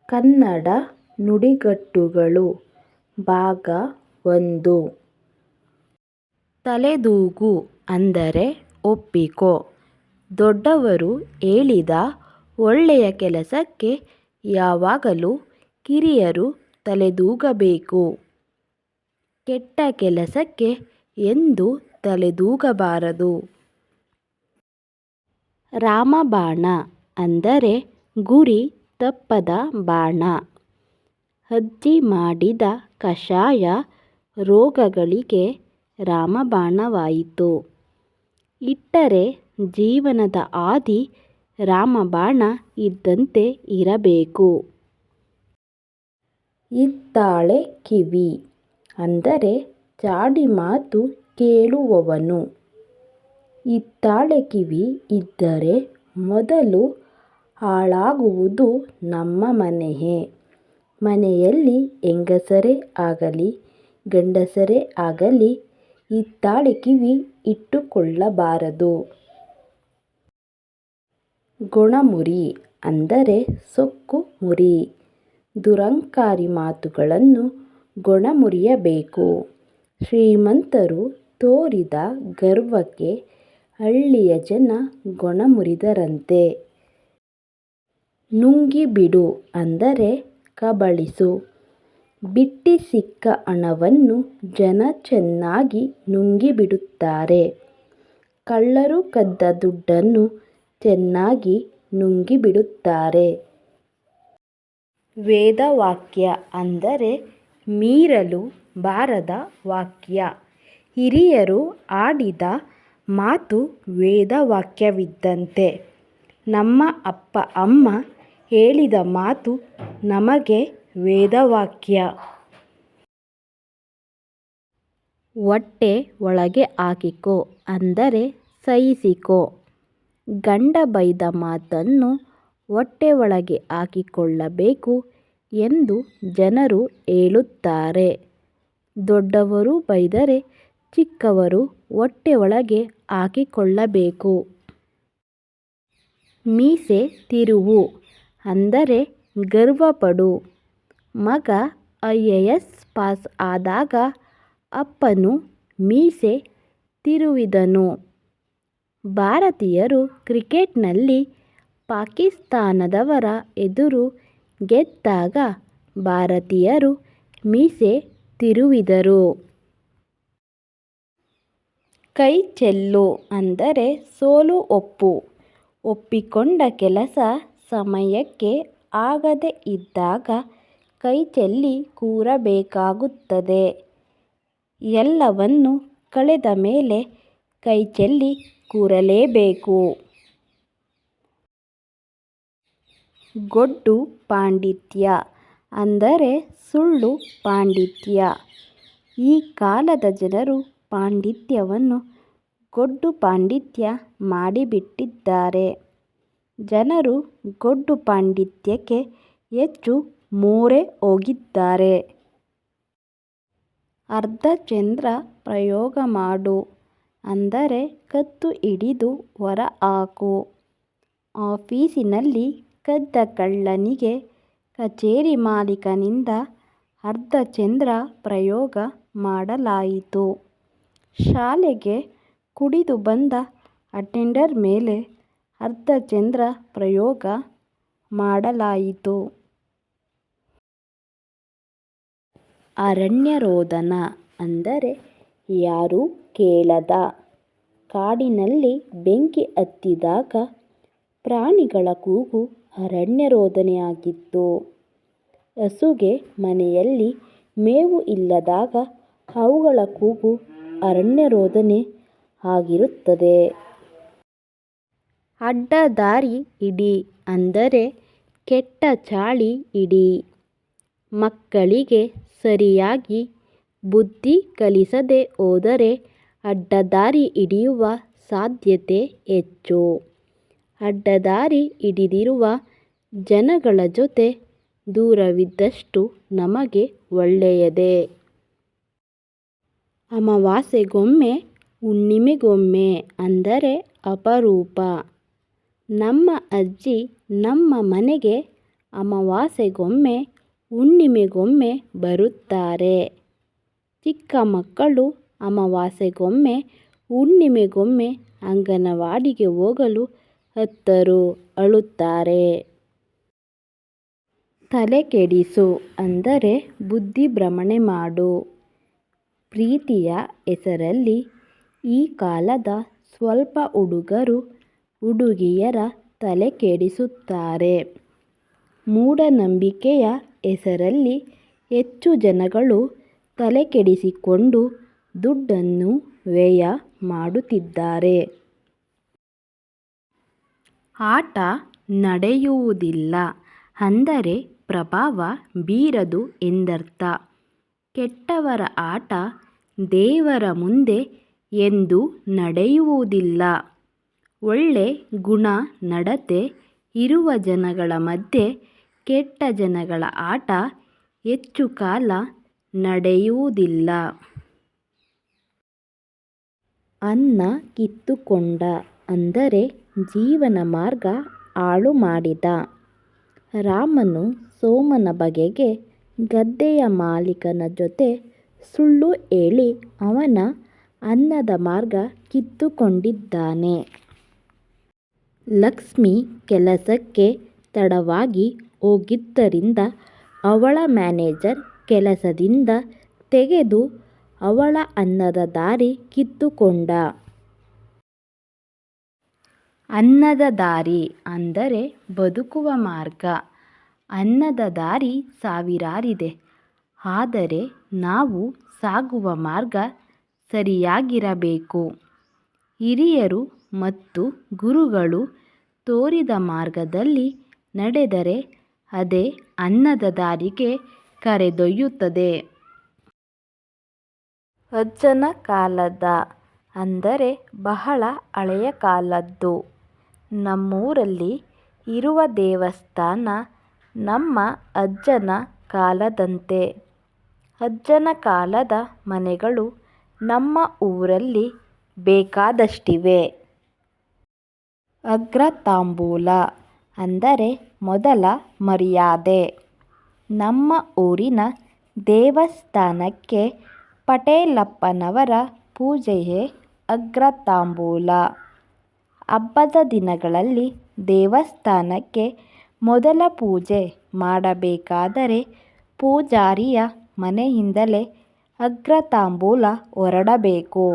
ಕನ್ನಡ ನುಡಿಗಟ್ಟುಗಳು ಭಾಗ 1. ತಲೆದೂಗು ಅಂದರೆ ಒಪ್ಪಿಕೋ. ದೊಡ್ಡವರು ಹೇಳಿದ ಒಳ್ಳೆಯ ಕೆಲಸಕ್ಕೆ ಯಾವಾಗಲೂ ಕಿರಿಯರು ತಲೆದೂಗಬೇಕು. ಕೆಟ್ಟ ಕೆಲಸಕ್ಕೆ ಎಂದೂ ತಲೆದೂಗಬಾರದು. ರಾಮಬಾಣ ಅಂದರೆ ಗುರಿ ತಪ್ಪದ ಬಾಣ. ಅಜ್ಜಿ ಮಾಡಿದ ಕಷಾಯ ರೋಗಗಳಿಗೆ ರಾಮಬಾಣವಾಯಿತು. ಇಟ್ಟರೆ ಜೀವನದ ಹಾದಿ ರಾಮಬಾಣ ಇದ್ದಂತೆ ಇರಬೇಕು. ಇದ್ದಾಳೆ ಕಿವಿ ಅಂದರೆ ಚಾಡಿ ಮಾತು ಕೇಳುವವನು. ಇದ್ದಾಳೆ ಕಿವಿ ಇದ್ದರೆ ಮೊದಲು ಹಾಳಾಗುವುದು ನಮ್ಮ ಮನೆಯೇ. ಮನೆಯಲ್ಲಿ ಹೆಂಗಸರೇ ಆಗಲಿ ಗಂಡಸರೇ ಆಗಲಿ ಇದ್ದಾಳೆ ಕಿವಿ ಇಟ್ಟುಕೊಳ್ಳಬಾರದು. ಗೊಣಮುರಿ ಅಂದರೆ ಸೊಕ್ಕು ಮುರಿ. ದುರಂಕಾರಿ ಮಾತುಗಳನ್ನು ಗೊಣಮುರಿಯಬೇಕು. ಶ್ರೀಮಂತರು ತೋರಿದ ಗರ್ವಕ್ಕೆ ಹಳ್ಳಿಯ ಜನ ಗೊಣಮುರಿದರಂತೆ. ನುಂಗಿಬಿಡು ಅಂದರೆ ಕಬಳಿಸು. ಬಿಟ್ಟಿ ಸಿಕ್ಕ ಹಣವನ್ನು ಜನ ಚೆನ್ನಾಗಿ ನುಂಗಿಬಿಡುತ್ತಾರೆ. ಕಳ್ಳರು ಕದ್ದ ದುಡ್ಡನ್ನು ಚೆನ್ನಾಗಿ ನುಂಗಿಬಿಡುತ್ತಾರೆ. ವೇದವಾಕ್ಯ ಅಂದರೆ ಮೀರಲು ಬಾರದ ವಾಕ್ಯ. ಹಿರಿಯರು ಆಡಿದ ಮಾತು ವೇದವಾಕ್ಯವಿದ್ದಂತೆ. ನಮ್ಮ ಅಪ್ಪ ಅಮ್ಮ ಹೇಳಿದ ಮಾತು ನಮಗೆ ವೇದವಾಕ್ಯ. ಹೊಟ್ಟೆ ಒಳಗೆ ಹಾಕಿಕೋ ಅಂದರೆ ಸಹಿಸಿಕೋ. ಗಂಡ ಬೈದ ಮಾತನ್ನು ಹೊಟ್ಟೆ ಒಳಗೆ ಹಾಕಿಕೊಳ್ಳಬೇಕು ಎಂದು ಜನರು ಹೇಳುತ್ತಾರೆ. ದೊಡ್ಡವರು ಬೈದರೆ ಚಿಕ್ಕವರು ಹೊಟ್ಟೆ ಒಳಗೆ ಹಾಕಿಕೊಳ್ಳಬೇಕು. ಮೀಸೆ ತಿರುವು ಅಂದರೆ ಗರ್ವಪಡು. ಮಗ IAS ಪಾಸ್ ಆದಾಗ ಅಪ್ಪನು ಮೀಸೆ ತಿರುವಿದನು. ಭಾರತೀಯರು ಕ್ರಿಕೆಟ್ನಲ್ಲಿ ಪಾಕಿಸ್ತಾನದವರ ಎದುರು ಗೆದ್ದಾಗ ಭಾರತೀಯರು ಮೀಸೆ ತಿರುವಿದರು. ಕೈ ಚೆಲ್ಲು ಅಂದರೆ ಸೋಲು ಒಪ್ಪು. ಒಪ್ಪಿಕೊಂಡ ಕೆಲಸ ಸಮಯಕ್ಕೆ ಆಗದೆ ಇದ್ದಾಗ ಕೈಚೆಲ್ಲಿ ಕೂರಬೇಕಾಗುತ್ತದೆ. ಎಲ್ಲವನ್ನು ಕಳೆದ ಮೇಲೆ ಕೈಚೆಲ್ಲಿ ಕೂರಲೇಬೇಕು. ಗೊಡ್ಡು ಪಾಂಡಿತ್ಯ ಅಂದರೆ ಸುಳ್ಳು ಪಾಂಡಿತ್ಯ. ಈ ಕಾಲದ ಜನರು ಪಾಂಡಿತ್ಯವನ್ನು ಗೊಡ್ಡು ಪಾಂಡಿತ್ಯ ಮಾಡಿಬಿಟ್ಟಿದ್ದಾರೆ. ಜನರು ಗೊಡ್ಡು ಪಾಂಡಿತ್ಯಕ್ಕೆ ಹೆಚ್ಚು ಮೊರೆ ಹೋಗಿದ್ದಾರೆ. ಅರ್ಧಚಂದ್ರ ಪ್ರಯೋಗ ಮಾಡು ಅಂದರೆ ಕತ್ತು ಹಿಡಿದು ಹೊರ ಹಾಕು. ಆಫೀಸಿನಲ್ಲಿ ಕದ್ದ ಕಳ್ಳನಿಗೆ ಕಚೇರಿ ಮಾಲೀಕನಿಂದ ಅರ್ಧಚಂದ್ರ ಪ್ರಯೋಗ ಮಾಡಲಾಯಿತು. ಶಾಲೆಗೆ ಕುಡಿದು ಬಂದ ಅಟೆಂಡರ್ ಮೇಲೆ ಅರ್ಧಚಂದ್ರ ಪ್ರಯೋಗ ಮಾಡಲಾಯಿತು. ಅರಣ್ಯರೋದನ ಅಂದರೆ ಯಾರೂ ಕೇಳದ. ಕಾಡಿನಲ್ಲಿ ಬೆಂಕಿ ಹತ್ತಿದಾಗ ಪ್ರಾಣಿಗಳ ಕೂಗು ಅರಣ್ಯರೋದನೆಯಾಗಿತ್ತು. ಹಸುಗೆ ಮನೆಯಲ್ಲಿ ಮೇವು ಇಲ್ಲದಾಗ ಅವುಗಳ ಕೂಗು ಅರಣ್ಯರೋದನೆ ಆಗಿರುತ್ತದೆ. ಅಡ್ಡದಾರಿ ಹಿಡಿ ಅಂದರೆ ಕೆಟ್ಟ ಚಾಳಿ ಹಿಡಿ. ಮಕ್ಕಳಿಗೆ ಸರಿಯಾಗಿ ಬುದ್ಧಿ ಕಲಿಸದೆ ಹೋದರೆ ಅಡ್ಡದಾರಿ ಹಿಡಿಯುವ ಸಾಧ್ಯತೆ ಹೆಚ್ಚು. ಅಡ್ಡದಾರಿ ಹಿಡಿದಿರುವ ಜನಗಳ ಜೊತೆ ದೂರವಿದ್ದಷ್ಟು ನಮಗೆ ಒಳ್ಳೆಯದೇ. ಅಮಾವಾಸ್ಯೆಗೊಮ್ಮೆ ಹುಣ್ಣಿಮೆಗೊಮ್ಮೆ ಅಂದರೆ ಅಪರೂಪ. ನಮ್ಮ ಅಜ್ಜಿ ನಮ್ಮ ಮನೆಗೆ ಅಮಾವಾಸ್ಯೆಗೊಮ್ಮೆ ಹುಣ್ಣಿಮೆಗೊಮ್ಮೆ ಬರುತ್ತಾರೆ. ಚಿಕ್ಕ ಮಕ್ಕಳು ಅಮಾವಾಸ್ಯೆಗೊಮ್ಮೆ ಹುಣ್ಣಿಮೆಗೊಮ್ಮೆ ಅಂಗನವಾಡಿಗೆ ಹೋಗಲು ಹತ್ತರು ಅಳುತ್ತಾರೆ. ತಲೆಕೆಡಿಸು ಅಂದರೆ ಬುದ್ಧಿಭ್ರಮಣೆ ಮಾಡು. ಪ್ರೀತಿಯ ಹೆಸರಲ್ಲಿ ಈ ಕಾಲದ ಸ್ವಲ್ಪ ಹುಡುಗರು ಹುಡುಗಿಯರ ತಲೆ ಕೆಡಿಸುತ್ತಾರೆ. ಮೂಢನಂಬಿಕೆಯ ಹೆಸರಲ್ಲಿ ಹೆಚ್ಚು ಜನಗಳು ತಲೆಕೆಡಿಸಿಕೊಂಡು ದುಡ್ಡನ್ನು ವ್ಯಯ ಮಾಡುತ್ತಿದ್ದಾರೆ. ಆಟ ನಡೆಯುವುದಿಲ್ಲ ಅಂದರೆ ಪ್ರಭಾವ ಬೀರದು ಎಂದರ್ಥ. ಕೆಟ್ಟವರ ಆಟ ದೇವರ ಮುಂದೆ ಎಂದೂ ನಡೆಯುವುದಿಲ್ಲ. ಒಳ್ಳೆ ಗುಣ ನಡತೆ ಇರುವ ಜನಗಳ ಮಧ್ಯೆ ಕೆಟ್ಟ ಜನಗಳ ಆಟ ಹೆಚ್ಚು ಕಾಲ ನಡೆಯುವುದಿಲ್ಲ. ಅನ್ನ ಕಿತ್ತುಕೊಂಡ ಅಂದರೆ ಜೀವನ ಮಾರ್ಗ ಹಾಳು ಮಾಡಿದ. ರಾಮನು ಸೋಮನ ಬಗೆಗೆ ಗದ್ದೆಯ ಮಾಲೀಕನ ಜೊತೆ ಸುಳ್ಳು ಹೇಳಿ ಅವನ ಅನ್ನದ ಮಾರ್ಗ ಕಿತ್ತುಕೊಂಡಿದ್ದಾನೆ. ಲಕ್ಷ್ಮಿ ಕೆಲಸಕ್ಕೆ ತಡವಾಗಿ ಹೋಗಿದ್ದರಿಂದ ಅವಳ ಮ್ಯಾನೇಜರ್ ಕೆಲಸದಿಂದ ತೆಗೆದು ಅವಳ ಅನ್ನದ ದಾರಿ ಕಿತ್ತುಕೊಂಡ. ಅನ್ನದ ದಾರಿ ಅಂದರೆ ಬದುಕುವ ಮಾರ್ಗ. ಅನ್ನದ ದಾರಿ ಸಾವಿರಾರಿದೆ. ಆದರೆ ನಾವು ಸಾಗುವ ಮಾರ್ಗ ಸರಿಯಾಗಿರಬೇಕು. ಹಿರಿಯರು ಮತ್ತು ಗುರುಗಳು ತೋರಿದ ಮಾರ್ಗದಲ್ಲಿ ನಡೆದರೆ ಅದೇ ಅನ್ನದ ದಾರಿಗೆ ಕರೆದೊಯ್ಯುತ್ತದೆ. ಅಜ್ಜನ ಕಾಲದ ಅಂದರೆ ಬಹಳ ಹಳೆಯ ಕಾಲದ್ದು. ನಮ್ಮೂರಲ್ಲಿ ಇರುವ ದೇವಸ್ಥಾನ ನಮ್ಮ ಅಜ್ಜನ ಕಾಲದಂತೆ. ಅಜ್ಜನ ಕಾಲದ ಮನೆಗಳು ನಮ್ಮ ಊರಲ್ಲಿ ಬೇಕಾದಷ್ಟಿವೆ. ಅಗ್ರತಾಂಬೂಲ ಅಂದರೆ ಮೊದಲ ಮರ್ಯಾದೆ. ನಮ್ಮ ಊರಿನ ದೇವಸ್ಥಾನಕ್ಕೆ ಪಟೇಲಪ್ಪನವರ ಪೂಜೆಯೇ ಅಗ್ರತಾಂಬೂಲ. ಹಬ್ಬದ ದಿನಗಳಲ್ಲಿ ದೇವಸ್ಥಾನಕ್ಕೆ ಮೊದಲ ಪೂಜೆ ಮಾಡಬೇಕಾದರೆ ಪೂಜಾರಿಯ ಮನೆಯಿಂದಲೇ ಅಗ್ರತಾಂಬೂಲ ಹೊರಡಬೇಕು.